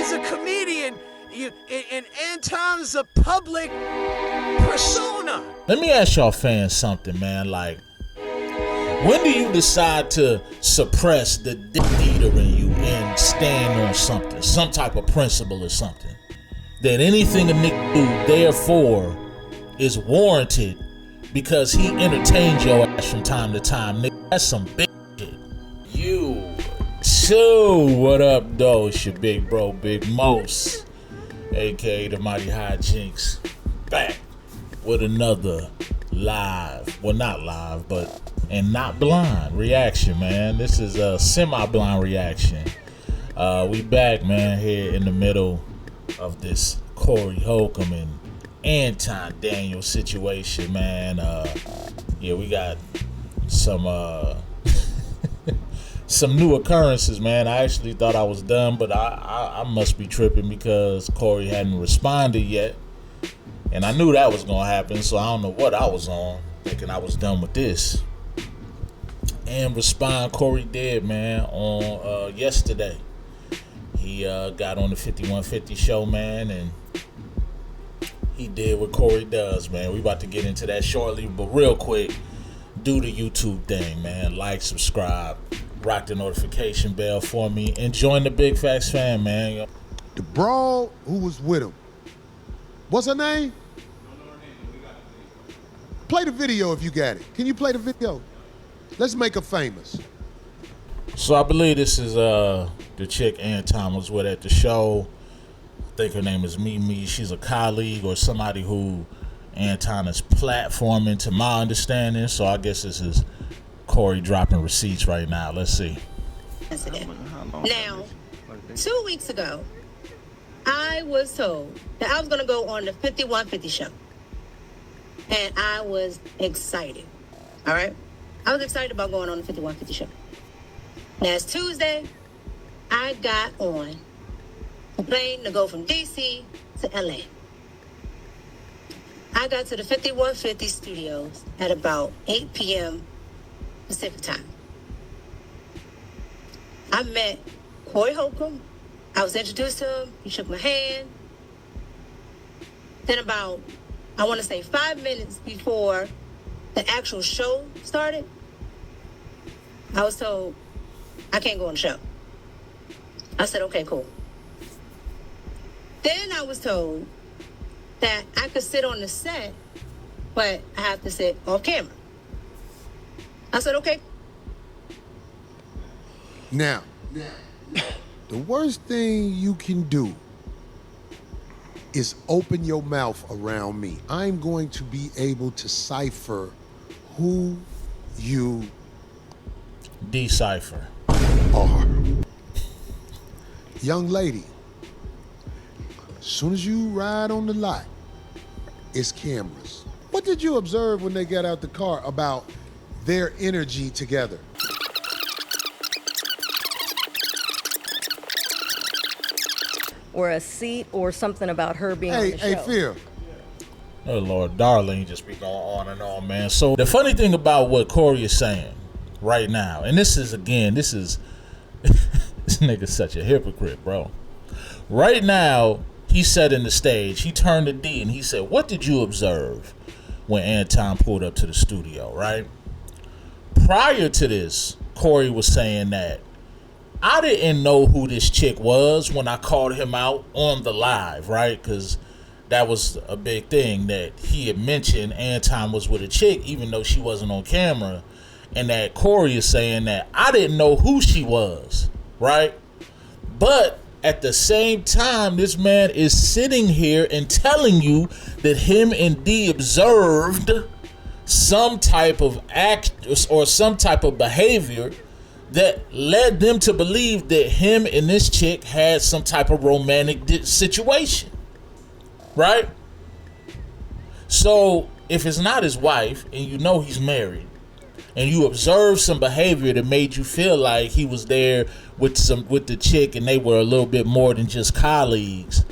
He's a comedian, and Anton's a public persona. Let me ask y'all fans something, man. Like, when do you decide to suppress the dick eater in you and stand on something, some type of principle or something? That anything a nigga do, therefore, is warranted because he entertains your ass from time to time. Nigga, that's some big shit. What up, though? It's your big bro, Big Mos, aka the Mighty Hijinks, back with another live, well, not live, but and not blind reaction, man. This is a semi-blind reaction. We back, man, here in the middle of this Corey Holcomb and Anton Daniels situation, man. Yeah, we got some some new occurrences, man. I actually thought I was done, but I must be tripping because Corey hadn't responded yet. And I knew that was going to happen, so I don't know what I was on, thinking I was done with this. And respond, Corey did, man, on yesterday. He got on the 5150 show, man, and he did what Corey does, man. We about to get into that shortly, but real quick, do the YouTube thing, man. Like, subscribe, rock the notification bell for me, and join the Big Facts fam, man. The broad who was with him, what's her name? Play the video if you got it. Can you play the video? Let's make her famous. So I believe this is the chick Anton was with at the show. I think her name is Mimi. She's a colleague or somebody who Anton is platforming, to my understanding. So I guess this is Corey dropping receipts right now. Let's see. Now, 2 weeks ago, I was told that I was going to go on the 5150 show. And I was excited. All right? I was excited about going on the 5150 show. Now, it's Tuesday. I got on a plane to go from D.C. to L.A. I got to the 5150 studios at about 8 p.m. Pacific time. I met Corey Holcomb. I was introduced to him. He shook my hand. Then about, I want to say 5 minutes before the actual show started, I was told I can't go on the show. I said, okay, cool. Then I was told that I could sit on the set, but I have to sit off camera. I said, okay. Now, the worst thing you can do is open your mouth around me. I'm going to be able to cipher who you decipher are. Young lady, as soon as you ride on the lot, it's cameras. What did you observe when they got out the car about their energy together? Or a seat or something about her being on the show. Hey, Phil. Oh, Lord, Darlene just be going on and on, man. So the funny thing about what Corey is saying right now, and this is this nigga's such a hypocrite, bro. Right now, he said in the stage, he turned to D and he said, what did you observe when Anton pulled up to the studio, right? Prior to this, Corey was saying that I didn't know who this chick was when I called him out on the live, right? Because that was a big thing that he had mentioned Anton was with a chick even though she wasn't on camera. And that Corey is saying that I didn't know who she was, right? But at the same time, this man is sitting here and telling you that him and D observed some type of act or some type of behavior that led them to believe that him and this chick had some type of romantic situation, right? So if it's not his wife and you know he's married and you observe some behavior that made you feel like he was there with the chick and they were a little bit more than just colleagues,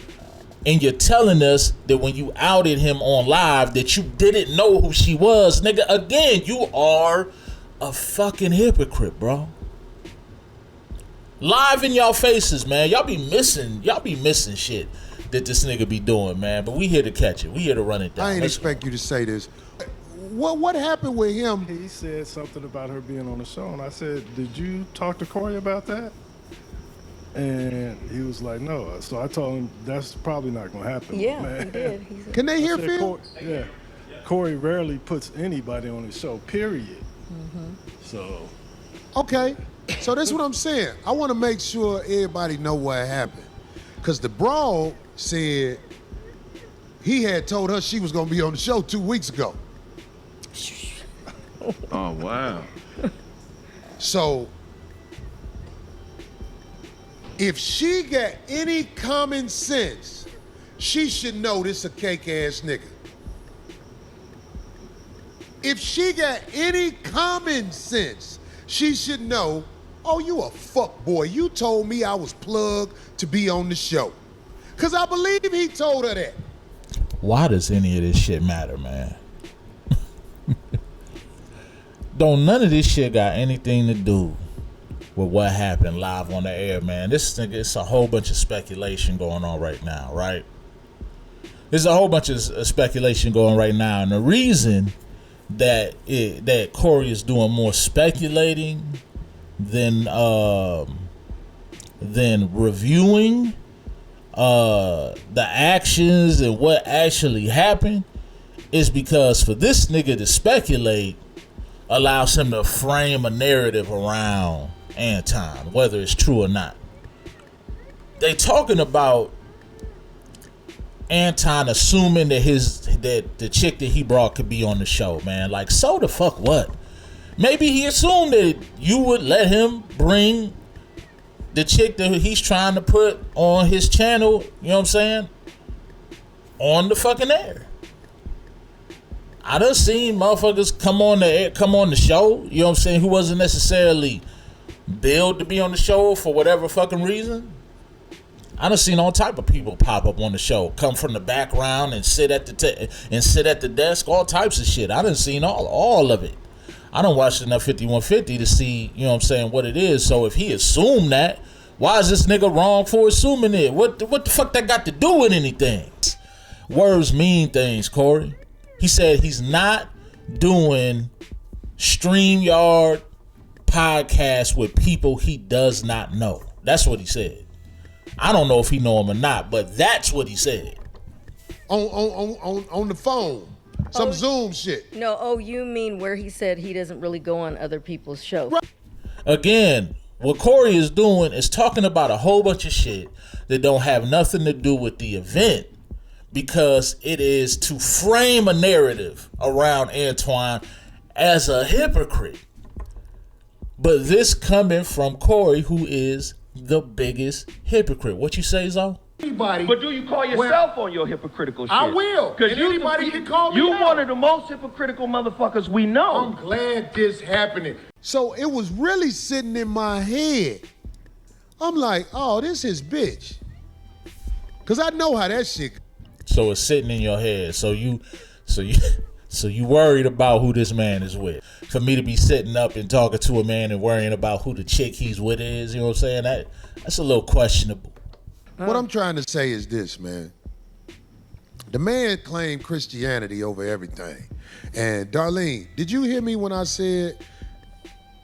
and you're telling us that when you outed him on live that you didn't know who she was, nigga, again, you are a fucking hypocrite, bro. Live in y'all faces, man. Y'all be missing shit that this nigga be doing, man. But we here to catch it. We here to run it down. I ain't expect you to say this. What happened with him? He said something about her being on the show, and I said, did you talk to Corey about that? And he was like, no. So I told him that's probably not going to happen. Yeah, man. he did. Can they hear Phil? Yeah. Corey rarely puts anybody on his show, period. So. Okay. So that's what I'm saying. I want to make sure everybody know what happened. Because the broad said he had told her she was going to be on the show 2 weeks ago. Oh, wow. So, if she got any common sense, she should know this a cake-ass nigga. If she got any common sense, she should know, oh, you a fuck boy. You told me I was plugged to be on the show. Because I believe he told her that. Why does any of this shit matter, man? Don't none of this shit got anything to do with what happened live on the air, man. This nigga, it's a whole bunch of speculation going on right now, right? There's a whole bunch of speculation going right now, and the reason that Corey is doing more speculating than reviewing the actions and what actually happened is because for this nigga to speculate allows him to frame a narrative around Anton, whether it's true or not. They talking about Anton assuming that the chick that he brought could be on the show, man. Like, so the fuck what? Maybe he assumed that you would let him bring the chick that he's trying to put on his channel, you know what I'm saying, on the fucking air. I done seen motherfuckers come on the show, you know what I'm saying, who wasn't necessarily billed to be on the show for whatever fucking reason. I done seen all type of people pop up on the show, come from the background and sit at the desk, all types of shit. I done seen all of it. I done watched enough 5150 to see, you know what I'm saying, what it is. So if he assumed that, why is this nigga wrong for assuming it? What the fuck that got to do with anything? Words mean things, Corey. He said he's not doing StreamYard podcasts with people he does not know. That's what he said. I don't know if he know him or not, but that's what he said. On the phone. Some Zoom shit. No, you mean where he said he doesn't really go on other people's shows. Again, what Corey is doing is talking about a whole bunch of shit that don't have nothing to do with the event, because it is to frame a narrative around Antoine as a hypocrite. But this coming from Corey, who is the biggest hypocrite. What you say, Zo? But do you call yourself on your hypocritical shit? I will. Because anybody can call me You out. one of the most hypocritical motherfuckers we know. I'm glad this happening. So it was really sitting in my head. I'm like, oh, this is bitch. Because I know how that shit. So it's sitting in your head. So you worried about who this man is with. For me to be sitting up and talking to a man and worrying about who the chick he's with is, you know what I'm saying? That's a little questionable. What I'm trying to say is this, man. The man claimed Christianity over everything. And Darlene, did you hear me when I said,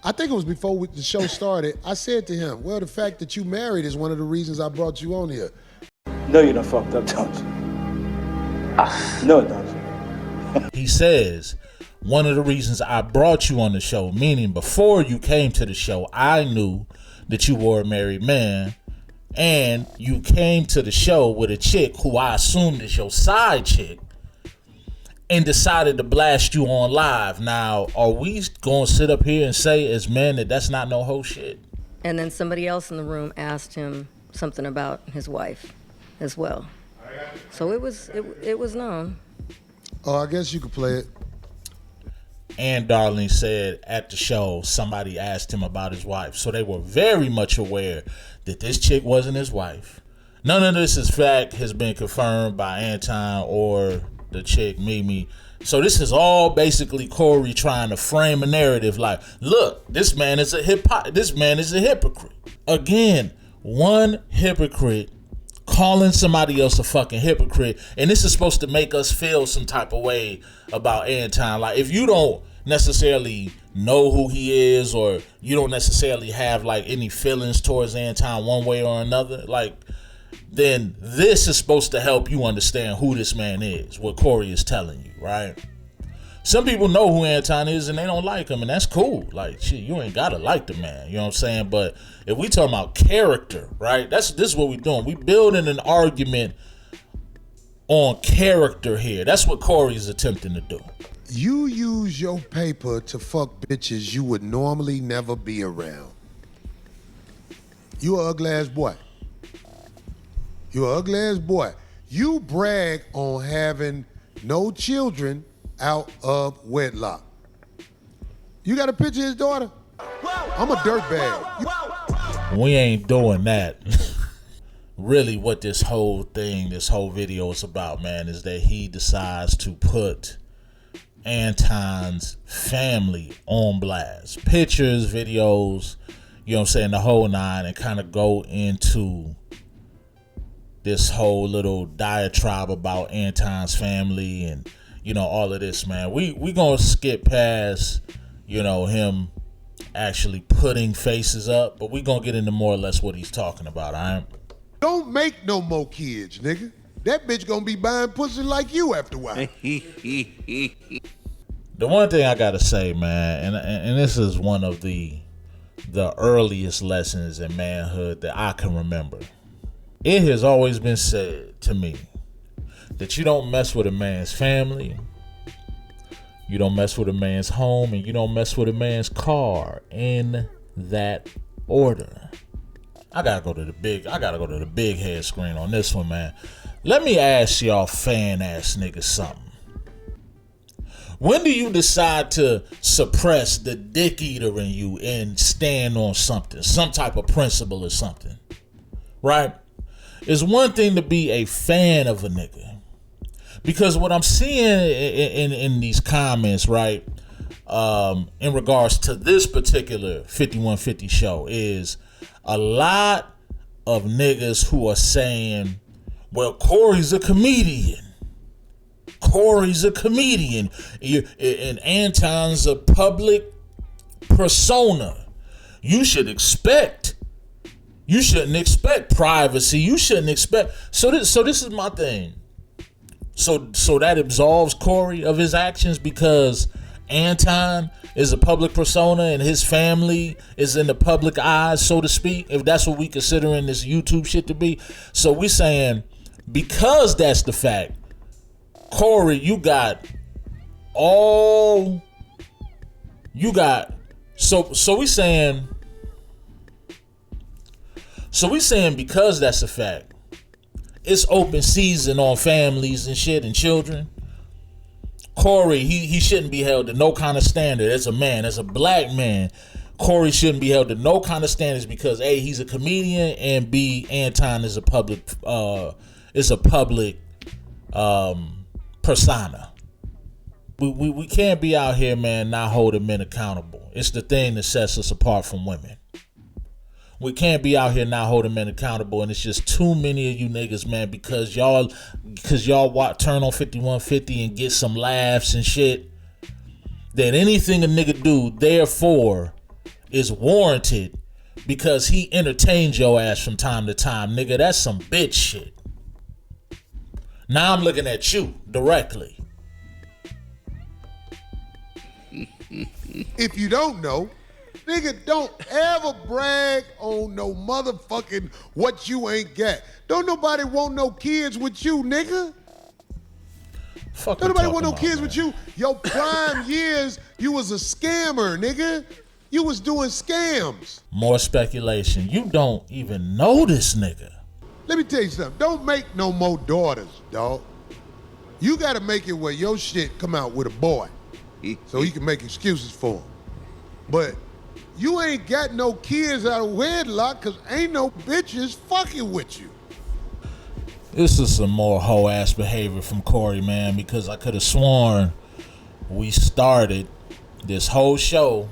I think it was before the show started, I said to him, well, the fact that you married is one of the reasons I brought you on here. No, you done fucked up, don't you? No, it doesn't. He says, one of the reasons I brought you on the show, meaning before you came to the show, I knew that you were a married man, and you came to the show with a chick who I assumed is your side chick, and decided to blast you on live. Now, are we going to sit up here and say as men that that's not no whole shit? And then somebody else in the room asked him something about his wife as well. So it was known. Oh, I guess you could play it. And Darlene said at the show, somebody asked him about his wife. So they were very much aware that this chick wasn't his wife. None of this, in fact, has been confirmed by Anton or the chick, Mimi, So this is all basically Corey trying to frame a narrative like, look, this man is a hypocrite. Again, one hypocrite calling somebody else a fucking hypocrite, and this is supposed to make us feel some type of way about Anton. Like, if you don't necessarily know who he is, or you don't necessarily have like any feelings towards Anton one way or another, like, then this is supposed to help you understand who this man is, what Corey is telling you, right? Some people know who Anton is and they don't like him, and that's cool. Like, shit, you ain't gotta like the man, you know what I'm saying? But if we talking about character, right, this is what we doing. We building an argument on character here. That's what Corey's attempting to do. You use your paper to fuck bitches you would normally never be around. You a ugly ass boy. You a ugly ass boy. You brag on having no children out of wedlock. You got a picture of his daughter? I'm a dirtbag. We ain't doing that. Really what this whole video is about, man, is that he decides to put Anton's family on blast. Pictures, videos, you know what I'm saying, the whole nine, and kind of go into this whole little diatribe about Anton's family and, you know, all of this, man. We gonna skip past, you know, him actually putting faces up, but we gonna get into more or less what he's talking about, all right? Don't make no more kids, nigga. That bitch gonna be buying pussy like you after a while. The one thing I gotta say, man, and this is one of the earliest lessons in manhood that I can remember. It has always been said to me that you don't mess with a man's family, you don't mess with a man's home, and you don't mess with a man's car, in that order. I gotta go to the big head screen on this one, man. Let me ask y'all fan ass niggas something. When do you decide to suppress the dick eater in you and stand on something, some type of principle or something, right? It's one thing to be a fan of a nigga, because what I'm seeing in these comments, right, in regards to this particular 5150 show, is a lot of niggas who are saying, well, Corey's a comedian. Corey's a comedian, and Anton's a public persona. You shouldn't expect privacy. You shouldn't expect. So this is my thing. So that absolves Corey of his actions because Anton is a public persona and his family is in the public eye, so to speak, if that's what we considering this YouTube shit to be. So we saying, because that's the fact, Corey, so we saying because that's a fact, it's open season on families and shit and children. Corey, he shouldn't be held to no kind of standard as a man, as a black man. Corey shouldn't be held to no kind of standards because A, he's a comedian, and B, Anton is a public persona. We can't be out here, man, not holding men accountable. It's the thing that sets us apart from women. We can't be out here not holding men accountable, and it's just too many of you niggas, man, because y'all turn on 5150 and get some laughs and shit, that anything a nigga do, therefore, is warranted because he entertains your ass from time to time. Nigga, that's some bitch shit. Now I'm looking at you directly. If you don't know, nigga, don't ever brag on no motherfucking what you ain't got. Don't nobody want no kids with you, nigga. Don't nobody want no kids with you. Your prime years, you was a scammer, nigga. You was doing scams. More speculation. You don't even know this nigga. Let me tell you something. Don't make no more daughters, dog. You gotta make it where your shit come out with a boy, so he can make excuses for him. But you ain't got no kids out of wedlock because ain't no bitches fucking with you. This is some more hoe ass behavior from Corey, man, because I could have sworn we started this whole show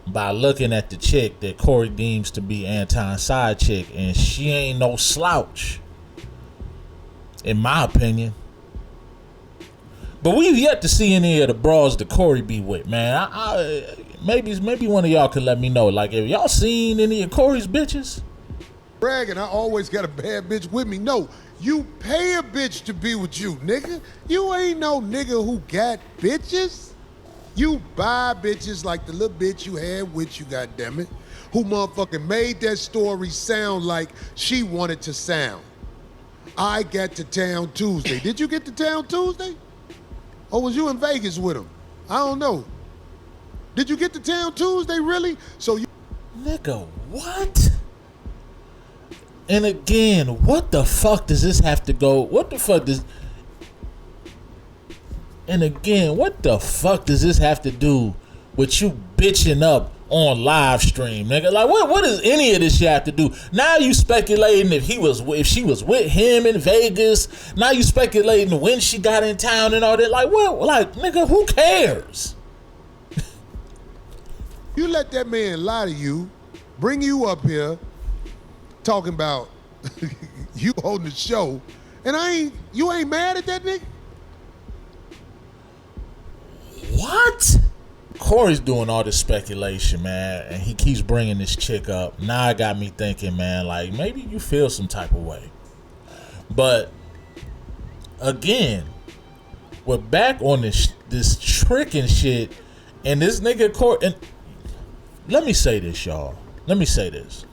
by looking at the chick that Corey deems to be Anton's side chick, and she ain't no slouch, in my opinion. But we've yet to see any of the bras that Corey be with, man. Maybe one of y'all could let me know. Like, have y'all seen any of Corey's bitches? Bragging, I always got a bad bitch with me. No, you pay a bitch to be with you, nigga. You ain't no nigga who got bitches. You buy bitches like the little bitch you had with you, goddammit, who motherfucking made that story sound like she wanted to sound. I got to town Tuesday. Did you get to town Tuesday? Or was you in Vegas with him? I don't know. Did you get to town Tuesday, really? So you... Nigga, what? And again, what the fuck does this have to go? What the fuck does... And again, what the fuck does this have to do with you bitching up on live stream, nigga? Like, what does any of this shit have to do? Now you speculating if she was with him in Vegas. Now you speculating when she got in town and all that. Like, what? Like, nigga, who cares? You let that man lie to you, bring you up here, talking about you holding the show, and you ain't mad at that nigga? What? Corey's doing all this speculation, man, and he keeps bringing this chick up. Now it got me thinking, man, like, maybe you feel some type of way. But again, we're back on this tricking shit, and this nigga Corey. And let me say this, y'all. Let me say this.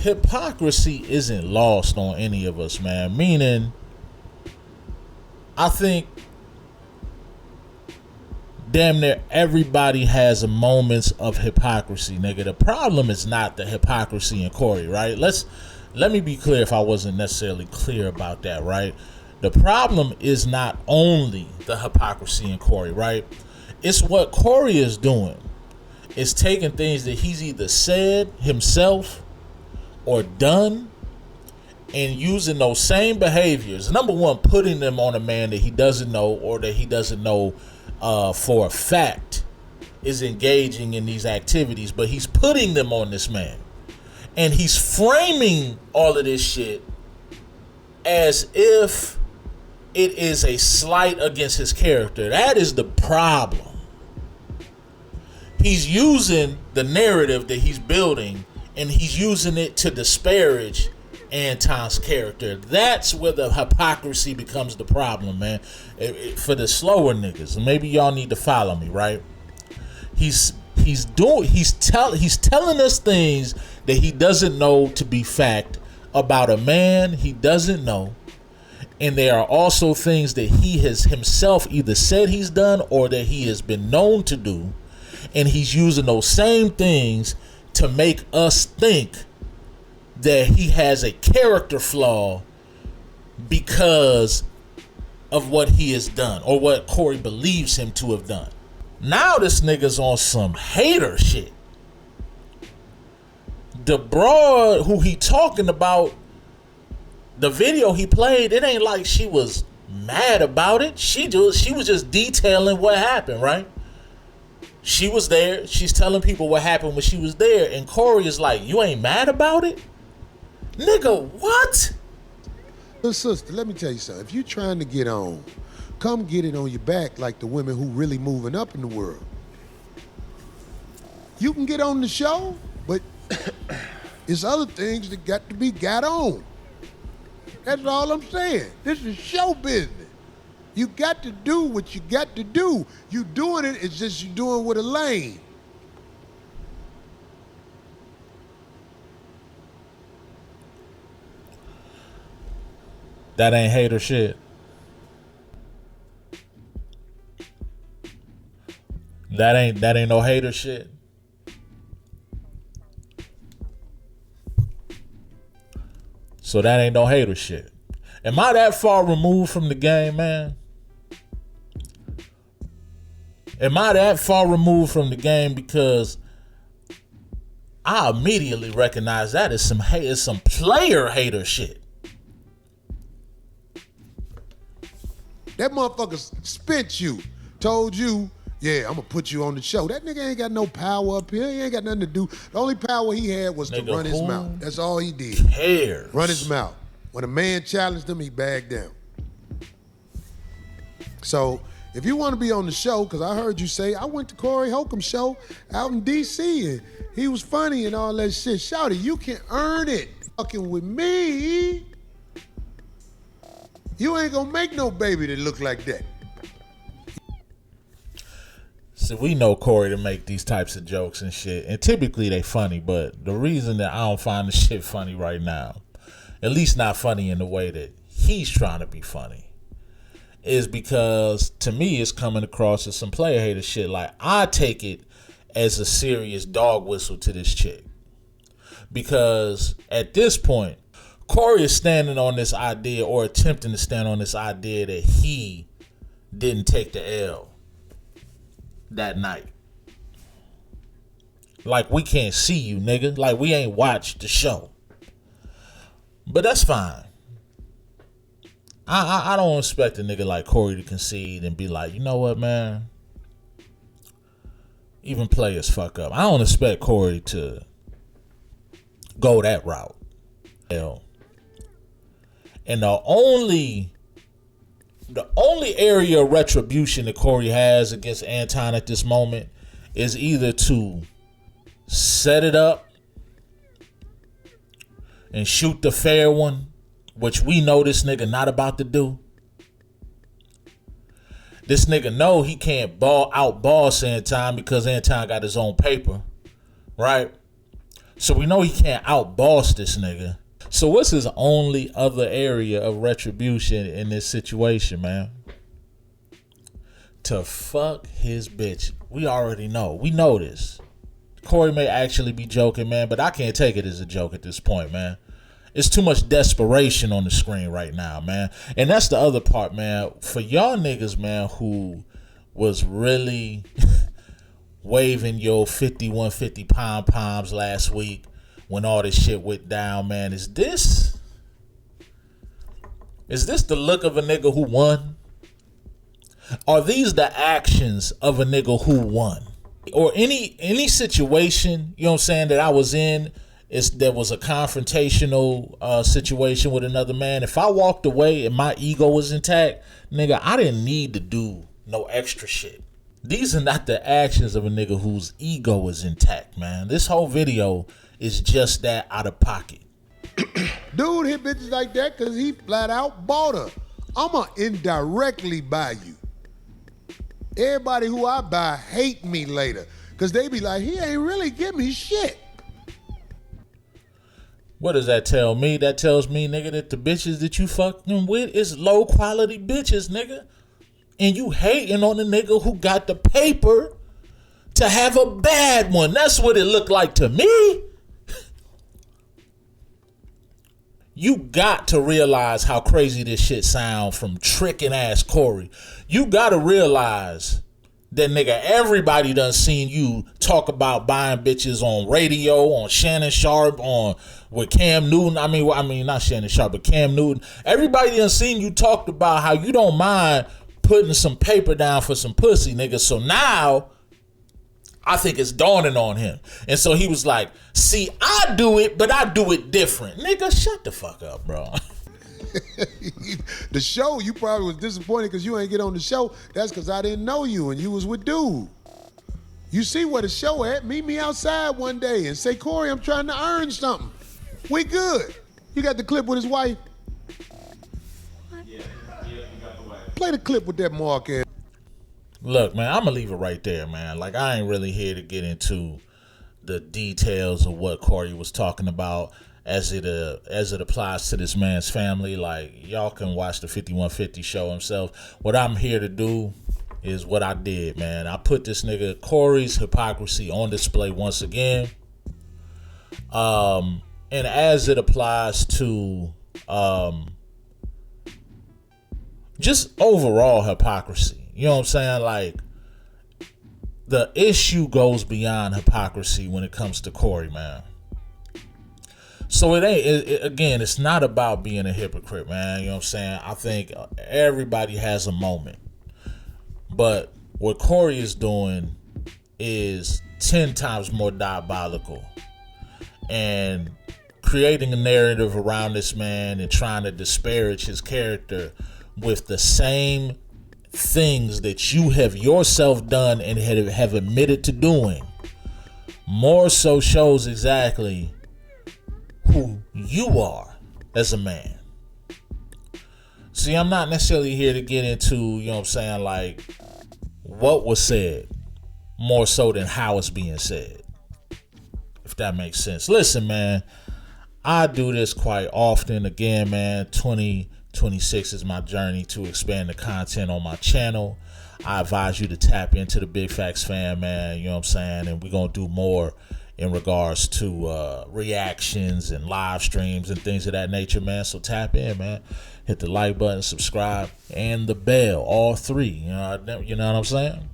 Hypocrisy isn't lost on any of us, man. Meaning, I think damn near everybody has moments of hypocrisy, nigga. The problem is not the hypocrisy in Corey, right? Let me be clear if I wasn't necessarily clear about that, right? The problem is not only the hypocrisy in Corey, right? It's what Corey is doing. It's taking things that he's either said himself or done and using those same behaviors. Number one, putting them on a man that he doesn't know or that he doesn't know for a fact is engaging in these activities, but he's putting them on this man. And he's framing all of this shit as if it is a slight against his character. That is the problem. He's using the narrative that he's building and he's using it to disparage Anton's character. That's where the hypocrisy becomes the problem, man. For the slower niggas, maybe y'all need to follow me, right? He's telling us things that he doesn't know to be fact about a man he doesn't know, and there are also things that he has himself either said he's done or that he has been known to do, and he's using those same things to make us think that he has a character flaw because of what he has done or what Corey believes him to have done. Now this nigga's on some hater shit. The broad who he talking about, the video he played, it ain't like she was mad about it. She was just detailing what happened, right? She was there. She's telling people what happened when she was there. And Corey is like, you ain't mad about it? Nigga, what? Little sister, let me tell you something. If you trying to get on, come get it on your back like the women who really moving up in the world. You can get on the show, but it's other things that got to be got on. That's all I'm saying. This is show business. You got to do what you got to do. You doing it, it's just you doing with a lane. That ain't hater shit. That ain't no hater shit. So that ain't no hater shit. Am I that far removed from the game, man? Am I that far removed from the game because I immediately recognize that as some player hater shit. That motherfucker spent you, told you, yeah, I'm gonna put you on the show. That nigga ain't got no power up here. He ain't got nothing to do. The only power he had was to run his mouth. That's all he did. Cares? Run his mouth. When a man challenged him, he bagged down. So if you want to be on the show, because I heard you say, I went to Corey Holcomb's show out in D.C. and he was funny and all that shit. Shouty, you can earn it. Fucking with me, you ain't gonna make no baby that look like that. So we know Corey to make these types of jokes and shit, and typically they funny, but the reason that I don't find the shit funny right now, at least not funny in the way that he's trying to be funny, is because to me it's coming across as some player hater shit. Like, I take it as a serious dog whistle to this chick, because at this point Corey is standing on this idea, or attempting to stand on this idea, that he didn't take the L that night. Like, we can't see you, nigga. Like, we ain't watched the show. But that's fine. I don't expect a nigga like Corey to concede and be like, you know what, man? Even players fuck up. I don't expect Corey to go that route. And the only area of retribution that Corey has against Anton at this moment is either to set it up and shoot the fair one, which we know this nigga not about to do. This nigga know he can't out-boss Anton because Anton got his own paper, right? So we know he can't out-boss this nigga. So what's his only other area of retribution in this situation, man? To fuck his bitch. We already know. We know this. Corey may actually be joking, man, but I can't take it as a joke at this point, man. It's too much desperation on the screen right now, man. And that's the other part, man. For y'all niggas, man, who was really waving your 5150 pom-poms last week when all this shit went down, man, is this the look of a nigga who won? Are these the actions of a nigga who won? Or any situation, you know what I'm saying, that I was in, there was a confrontational situation with another man. If I walked away and my ego was intact, nigga, I didn't need to do no extra shit. These are not the actions of a nigga whose ego is intact, man. This whole video is just that out of pocket. Dude hit bitches like that because he flat out bought her. I'ma indirectly buy you. Everybody who I buy hate me later because they be like, he ain't really give me shit. What does that tell me? That tells me, nigga, that the bitches that you fucking with is low quality bitches, nigga. And you hating on the nigga who got the paper to have a bad one. That's what it looked like to me. You got to realize how crazy this shit sound from tricking ass Corey. You got to realize that, nigga, everybody done seen you talk about buying bitches on radio, on Shannon Sharp, with Cam Newton. I mean, not Shannon Sharp, but Cam Newton. Everybody done seen you talked about how you don't mind putting some paper down for some pussy, nigga. So now I think it's dawning on him. And so he was like, see, I do it, but I do it different. Nigga, shut the fuck up, bro. The show, you probably was disappointed because you ain't get on the show. That's because I didn't know you and you was with dude. You see where the show at? Meet me outside one day and say, Corey, I'm trying to earn something. We good. You got the clip with his wife? Yeah, you got the wife. Play the clip with that mark ass. Look, man, I'm going to leave it right there, man. Like, I ain't really here to get into the details of what Corey was talking about as it applies to this man's family. Like, y'all can watch the 5150 show himself. What I'm here to do is what I did, man. I put this nigga Corey's hypocrisy on display once again. And as it applies to just overall hypocrisy. You know what I'm saying? Like, the issue goes beyond hypocrisy when it comes to Corey, man. So again, it's not about being a hypocrite, man. You know what I'm saying? I think everybody has a moment. But what Corey is doing is 10 times more diabolical. And creating a narrative around this man and trying to disparage his character with the same things that you have yourself done and have admitted to doing, more so shows exactly who you are as a man. See, I'm not necessarily here to get into, you know what I'm saying, like what was said, more so than how it's being said, if that makes sense. Listen, man, I do this quite often. Again, man, 2026 is my journey to expand the content on my channel. I advise you to tap into the Big Facts Fam, man, you know what I'm saying, and we're going to do more in regards to reactions and live streams and things of that nature, man. So tap in, man. Hit the like button, subscribe, and the bell. All three. You know what I'm saying?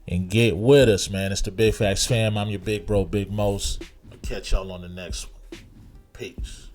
And get with us, man. It's the Big Facts Fam. I'm your big bro, Big Most. I'll catch y'all on the next one. Peace.